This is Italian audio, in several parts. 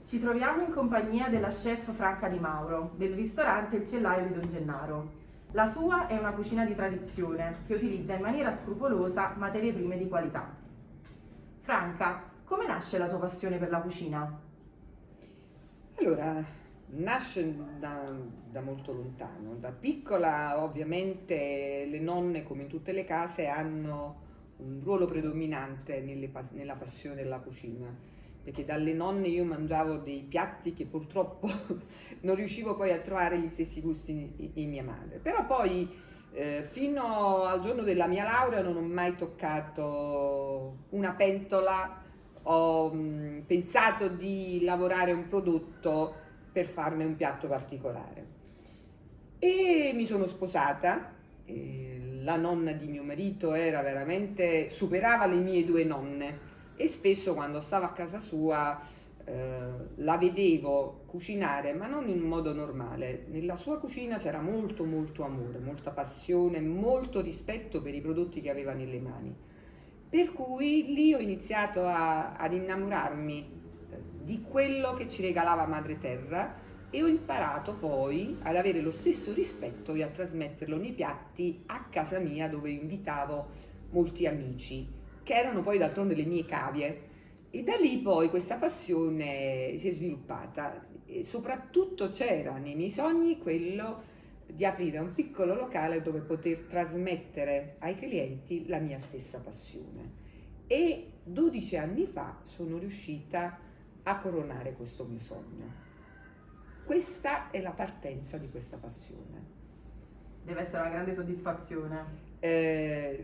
Ci troviamo in compagnia della chef Franca Di Mauro, del ristorante Il Cellaio di Don Gennaro. La sua è una cucina di tradizione che utilizza in maniera scrupolosa materie prime di qualità. Franca, come nasce la tua passione per la cucina? Allora, nasce da molto lontano. Da piccola, ovviamente, le nonne, come in tutte le case, hanno un ruolo predominante nella passione della cucina, perché dalle nonne io mangiavo dei piatti che purtroppo non riuscivo poi a trovare gli stessi gusti in mia madre. Però poi, fino al giorno della mia laurea, non ho mai toccato una pentola. Ho pensato di lavorare un prodotto per farne un piatto particolare e mi sono sposata. La nonna di mio marito superava le mie due nonne e spesso quando stavo a casa sua la vedevo cucinare, ma non in modo normale. Nella sua cucina c'era molto molto amore, molta passione, molto rispetto per i prodotti che aveva nelle mani. Per cui lì ho iniziato ad innamorarmi di quello che ci regalava Madre Terra e ho imparato poi ad avere lo stesso rispetto e a trasmetterlo nei piatti a casa mia, dove invitavo molti amici, che erano poi d'altronde le mie cavie. E da lì poi questa passione si è sviluppata e soprattutto c'era nei miei sogni quello di aprire un piccolo locale dove poter trasmettere ai clienti la mia stessa passione. E 12 anni fa sono riuscita a coronare questo mio sogno. Questa è la partenza di questa passione. Deve essere una grande soddisfazione.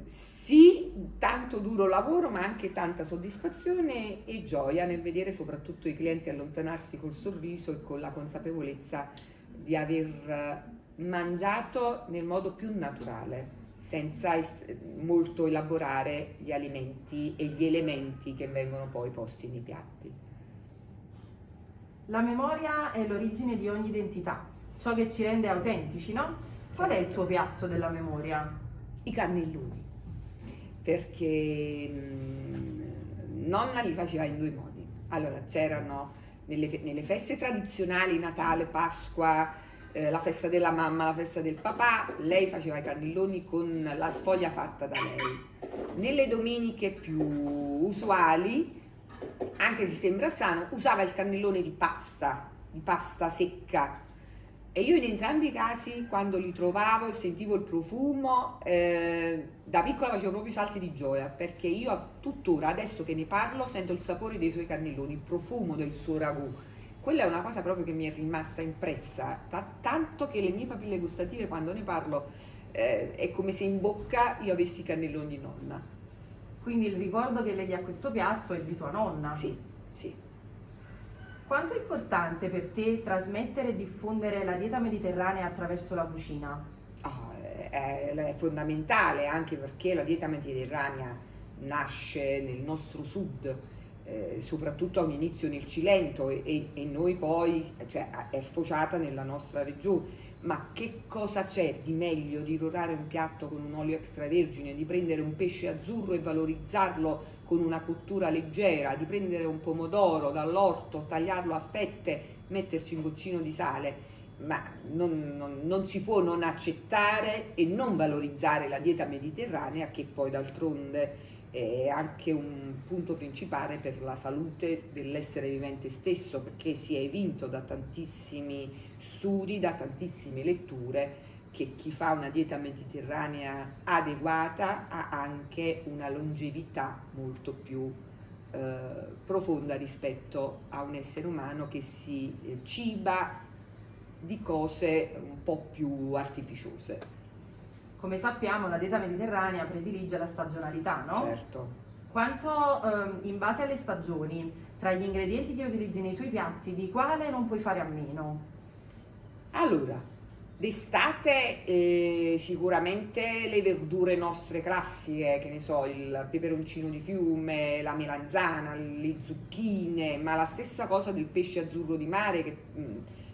Sì, tanto duro lavoro, ma anche tanta soddisfazione e gioia nel vedere soprattutto i clienti allontanarsi col sorriso e con la consapevolezza di aver mangiato nel modo più naturale, senza molto elaborare gli alimenti e gli elementi che vengono poi posti nei piatti. La memoria è l'origine di ogni identità, ciò che ci rende autentici, no? Qual è il tuo piatto della memoria? I cannelloni, perché nonna li faceva in due modi. Allora, c'erano nelle feste tradizionali, Natale, Pasqua, la festa della mamma, la festa del papà, lei faceva i cannelloni con la sfoglia fatta da lei. Nelle domeniche più usuali, anche se sembra strano, usava il cannellone di pasta secca. E io in entrambi i casi, quando li trovavo e sentivo il profumo, da piccola facevo proprio salti di gioia, perché io tuttora, adesso che ne parlo, sento il sapore dei suoi cannelloni, il profumo del suo ragù. Quella è una cosa proprio che mi è rimasta impressa, tanto che le mie papille gustative, quando ne parlo, è come se in bocca io avessi i cannelloni di nonna. Quindi il ricordo che leghi a questo piatto è di tua nonna. Sì, sì. Quanto è importante per te trasmettere e diffondere la dieta mediterranea attraverso la cucina? È fondamentale, anche perché la dieta mediterranea nasce nel nostro sud, soprattutto a un inizio nel Cilento e noi poi, cioè, è sfociata nella nostra regione. Ma che cosa c'è di meglio di dorare un piatto con un olio extravergine, di prendere un pesce azzurro e valorizzarlo con una cottura leggera, di prendere un pomodoro dall'orto, tagliarlo a fette, metterci un goccino di sale? Ma non si può non accettare e non valorizzare la dieta mediterranea, che poi d'altronde è anche un punto principale per la salute dell'essere vivente stesso, perché si è evinto da tantissimi studi, da tantissime letture, che chi fa una dieta mediterranea adeguata ha anche una longevità molto più profonda rispetto a un essere umano che si ciba di cose un po' più artificiose. Come sappiamo, la dieta mediterranea predilige la stagionalità, no? Certo. Quanto, in base alle stagioni, tra gli ingredienti che utilizzi nei tuoi piatti, di quale non puoi fare a meno? Allora, d'estate sicuramente le verdure nostre classiche, che ne so, il peperoncino di fiume, la melanzana, le zucchine, ma la stessa cosa del pesce azzurro di mare, che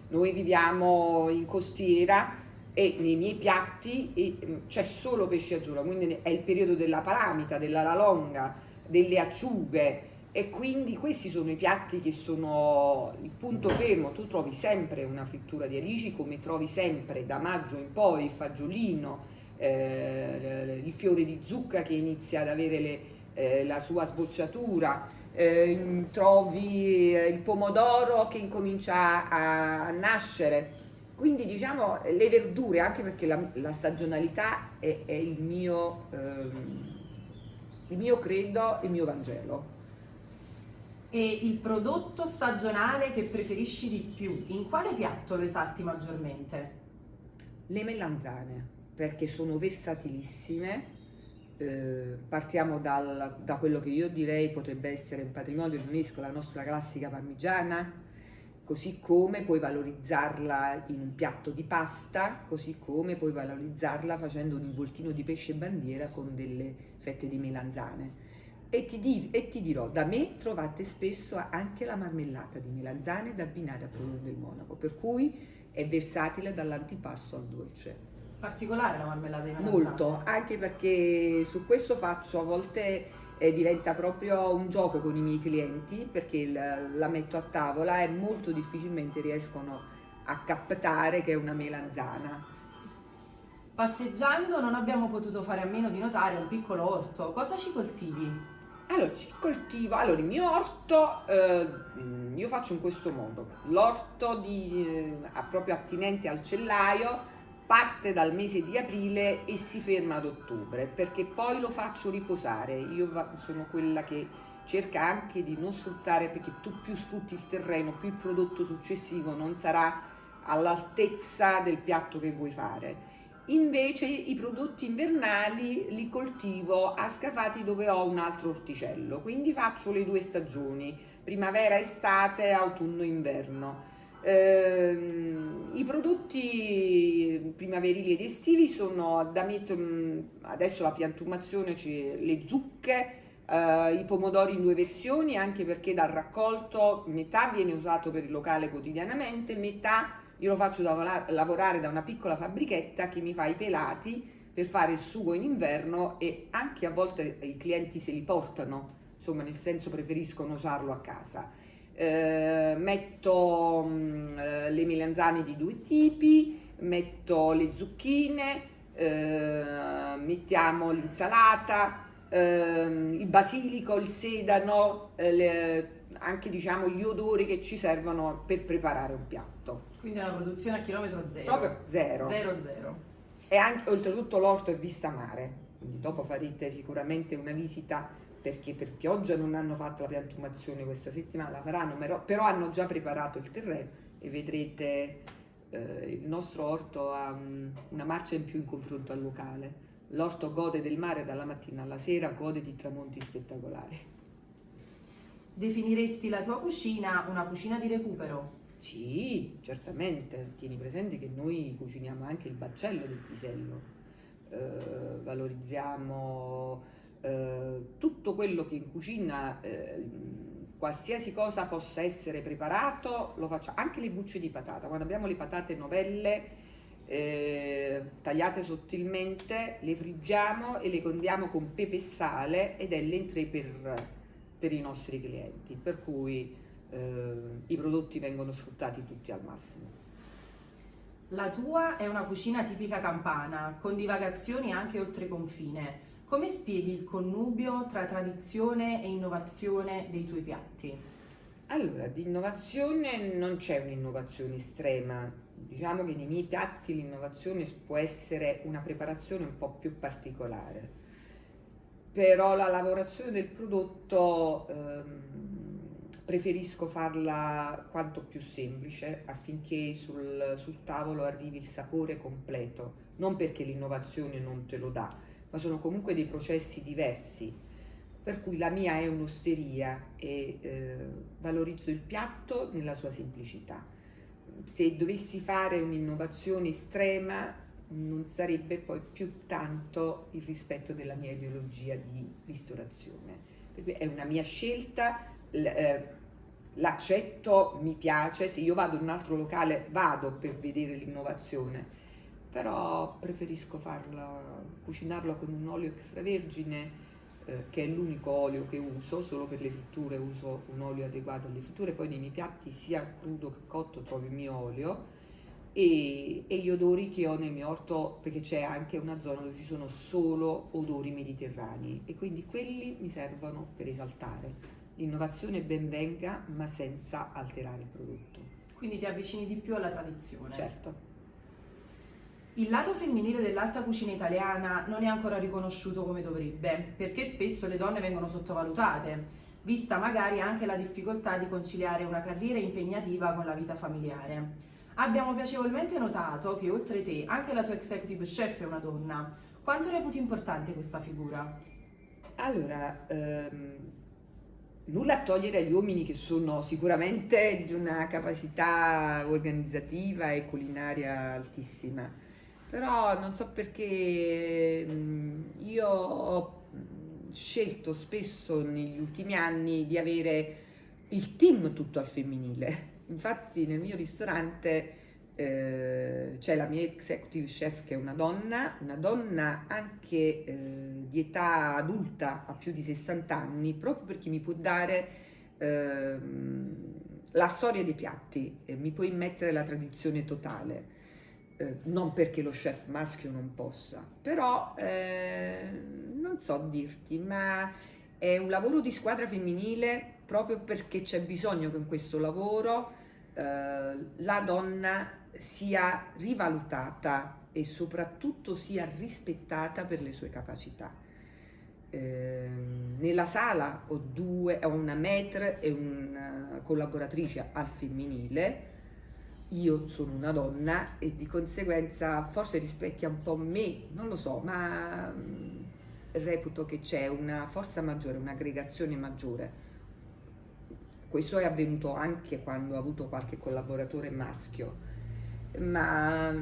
noi viviamo in costiera e nei miei piatti c'è solo pesce azzurro, quindi è il periodo della palamita, della lalonga, delle acciughe, E quindi questi sono i piatti che sono il punto fermo. Tu trovi sempre una frittura di alici, come trovi sempre da maggio in poi il fagiolino, il fiore di zucca che inizia ad avere la sua sbocciatura, trovi il pomodoro che incomincia a nascere. Quindi diciamo le verdure, anche perché la stagionalità è il mio credo, il mio Vangelo. E il prodotto stagionale che preferisci di più, in quale piatto lo esalti maggiormente? Le melanzane, perché sono versatilissime. Partiamo da quello che io direi potrebbe essere un patrimonio dell'UNESCO, la nostra classica parmigiana, così come puoi valorizzarla in un piatto di pasta, così come puoi valorizzarla facendo un involtino di pesce bandiera con delle fette di melanzane. E ti dirò, da me trovate spesso anche la marmellata di melanzane da abbinare a Provolone del Monaco, per cui è versatile dall'antipasto al dolce. Particolare la marmellata di melanzane? Molto, anche perché su questo faccio a volte diventa proprio un gioco con i miei clienti, perché la metto a tavola e molto difficilmente riescono a captare che è una melanzana. Passeggiando non abbiamo potuto fare a meno di notare un piccolo orto. Cosa ci coltivi? Allora, il mio orto, io faccio in questo modo: l'orto proprio attinente al cellaio parte dal mese di aprile e si ferma ad ottobre, perché poi lo faccio riposare. Sono quella che cerca anche di non sfruttare, perché tu più sfrutti il terreno, più il prodotto successivo non sarà all'altezza del piatto che vuoi fare. Invece i prodotti invernali li coltivo a Scafati, dove ho un altro orticello, quindi faccio le 2 stagioni, primavera, estate, autunno, inverno. I prodotti primaverili ed estivi sono da mettere, adesso la piantumazione, le zucche, i pomodori in 2 versioni, anche perché dal raccolto metà viene usato per il locale quotidianamente, metà io lo faccio lavorare da una piccola fabbrichetta che mi fa i pelati per fare il sugo in inverno, e anche a volte i clienti se li portano, insomma, nel senso preferiscono usarlo a casa. Metto le melanzane di 2 tipi, metto le zucchine, mettiamo l'insalata, il basilico, il sedano, anche diciamo gli odori che ci servono per preparare un piatto. Quindi è una produzione a chilometro zero. Proprio zero. Zero. E anche oltretutto l'orto è vista mare, quindi dopo farete sicuramente una visita, perché per pioggia non hanno fatto la piantumazione questa settimana, la faranno, però hanno già preparato il terreno e vedrete il nostro orto ha una marcia in più in confronto al locale. L'orto gode del mare dalla mattina alla sera, gode di tramonti spettacolari. Definiresti la tua cucina una cucina di recupero? Sì, certamente. Tieni presente che noi cuciniamo anche il baccello del pisello, valorizziamo tutto quello che in cucina, qualsiasi cosa possa essere preparato, lo facciamo. Anche le bucce di patata, quando abbiamo le patate novelle tagliate sottilmente, le friggiamo e le condiamo con pepe e sale, ed è l'entrée per i nostri clienti, per cui i prodotti vengono sfruttati tutti al massimo. La tua è una cucina tipica campana, con divagazioni anche oltre confine. Come spieghi il connubio tra tradizione e innovazione dei tuoi piatti? Allora, di innovazione non c'è un'innovazione estrema. Diciamo che nei miei piatti l'innovazione può essere una preparazione un po' più particolare, però la lavorazione del prodotto preferisco farla quanto più semplice, affinché sul tavolo arrivi il sapore completo, non perché l'innovazione non te lo dà, ma sono comunque dei processi diversi, per cui la mia è un'osteria e valorizzo il piatto nella sua semplicità. Se dovessi fare un'innovazione estrema non sarebbe poi più tanto il rispetto della mia ideologia di ristorazione, perché è una mia scelta, l'accetto, mi piace. Se io vado in un altro locale vado per vedere l'innovazione, però preferisco cucinarlo con un olio extravergine, che è l'unico olio che uso, solo per le fritture uso un olio adeguato alle fritture, poi nei miei piatti sia crudo che cotto trovo il mio olio, e gli odori che ho nel mio orto, perché c'è anche una zona dove ci sono solo odori mediterranei e quindi quelli mi servono per esaltare. L'innovazione ben venga, ma senza alterare il prodotto. Quindi ti avvicini di più alla tradizione. Certo. Il lato femminile dell'alta cucina italiana non è ancora riconosciuto come dovrebbe, perché spesso le donne vengono sottovalutate, vista magari anche la difficoltà di conciliare una carriera impegnativa con la vita familiare. Abbiamo piacevolmente notato che oltre te anche la tua executive chef è una donna. Quanto reputi importante questa figura? Allora, nulla a togliere agli uomini che sono sicuramente di una capacità organizzativa e culinaria altissima, però non so perché io ho scelto spesso negli ultimi anni di avere il team tutto al femminile. Infatti nel mio ristorante c'è la mia executive chef che è una donna anche di età adulta, a più di 60 anni, proprio perché mi può dare la storia dei piatti, mi può immettere la tradizione totale. Non perché lo chef maschio non possa, però non so dirti, ma è un lavoro di squadra femminile proprio perché c'è bisogno che in questo lavoro la donna sia rivalutata e soprattutto sia rispettata per le sue capacità. Nella sala ho una maître e una collaboratrice al femminile. Io sono una donna e di conseguenza forse rispecchia un po' me, non lo so, ma reputo che c'è una forza maggiore, un'aggregazione maggiore. Questo è avvenuto anche quando ho avuto qualche collaboratore maschio, ma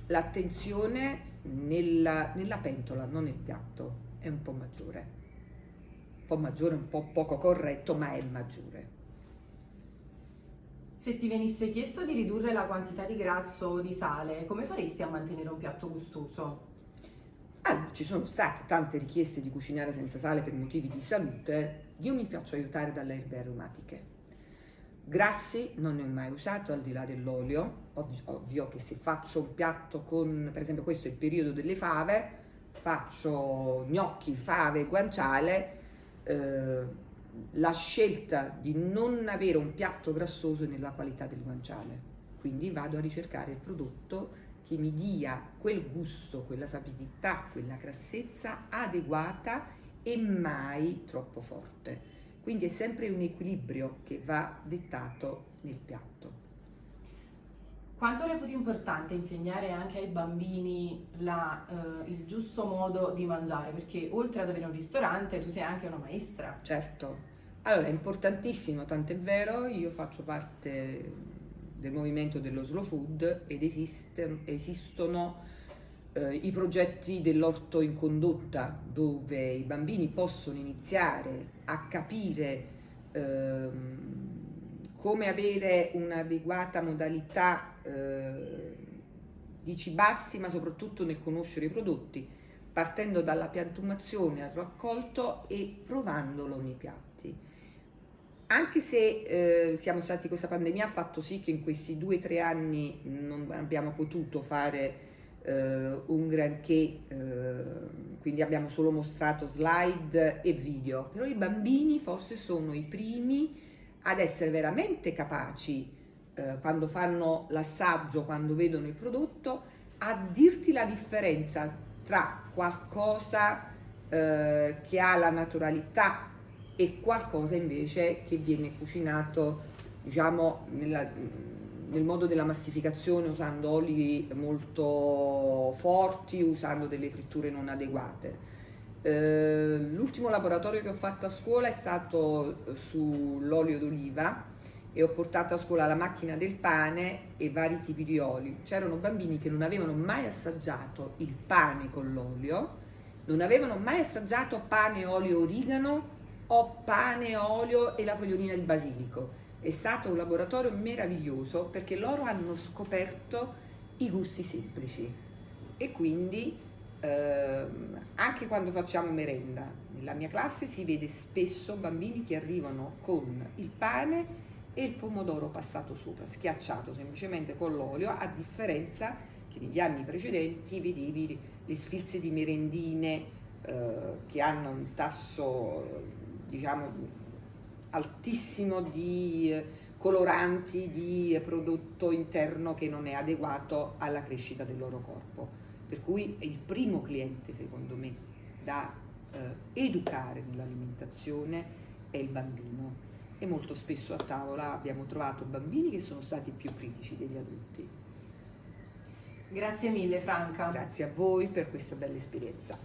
l'attenzione nella pentola, non nel piatto, è un po' maggiore, un po' poco corretto, ma è maggiore. Se ti venisse chiesto di ridurre la quantità di grasso o di sale, come faresti a mantenere un piatto gustoso? Ci sono state tante richieste di cucinare senza sale per motivi di salute. Io mi faccio aiutare dalle erbe aromatiche. Grassi non ne ho mai usato al di là dell'olio. Ovvio che se faccio un piatto con, per esempio questo è il periodo delle fave, faccio gnocchi, fave, guanciale, la scelta di non avere un piatto grassoso è nella qualità del guanciale. Quindi vado a ricercare il prodotto che mi dia quel gusto, quella sapidità, quella grassezza adeguata e mai troppo forte. Quindi è sempre un equilibrio che va dettato nel piatto. Quanto reputi importante insegnare anche ai bambini il giusto modo di mangiare? Perché oltre ad avere un ristorante, tu sei anche una maestra. Certo, allora è importantissimo, tant'è vero, io faccio parte del movimento dello slow food ed esistono i progetti dell'orto in condotta, dove i bambini possono iniziare a capire come avere un'adeguata modalità di cibarsi, ma soprattutto nel conoscere i prodotti, partendo dalla piantumazione al raccolto e provandolo nei piatti. Anche se questa pandemia ha fatto sì che in questi 2 o 3 anni non abbiamo potuto fare un granché, quindi abbiamo solo mostrato slide e video, però i bambini forse sono i primi ad essere veramente capaci, quando fanno l'assaggio, quando vedono il prodotto, a dirti la differenza tra qualcosa che ha la naturalità e qualcosa invece che viene cucinato, diciamo, nel modo della mastificazione, usando oli molto forti, usando delle fritture non adeguate. L'ultimo laboratorio che ho fatto a scuola è stato sull'olio d'oliva e ho portato a scuola la macchina del pane e vari tipi di oli. C'erano bambini che non avevano mai assaggiato il pane con l'olio, non avevano mai assaggiato pane, olio, origano o pane, olio e la fogliolina di basilico. È stato un laboratorio meraviglioso perché loro hanno scoperto i gusti semplici e quindi Anche quando facciamo merenda, nella mia classe si vede spesso bambini che arrivano con il pane e il pomodoro passato sopra, schiacciato semplicemente con l'olio, a differenza che negli anni precedenti vedevi le sfilze di merendine che hanno un tasso, diciamo, altissimo di coloranti, di prodotto interno che non è adeguato alla crescita del loro corpo. Per cui è il primo cliente, secondo me, da educare nell'alimentazione è il bambino. E molto spesso a tavola abbiamo trovato bambini che sono stati più critici degli adulti. Grazie mille Franca. Grazie a voi per questa bella esperienza.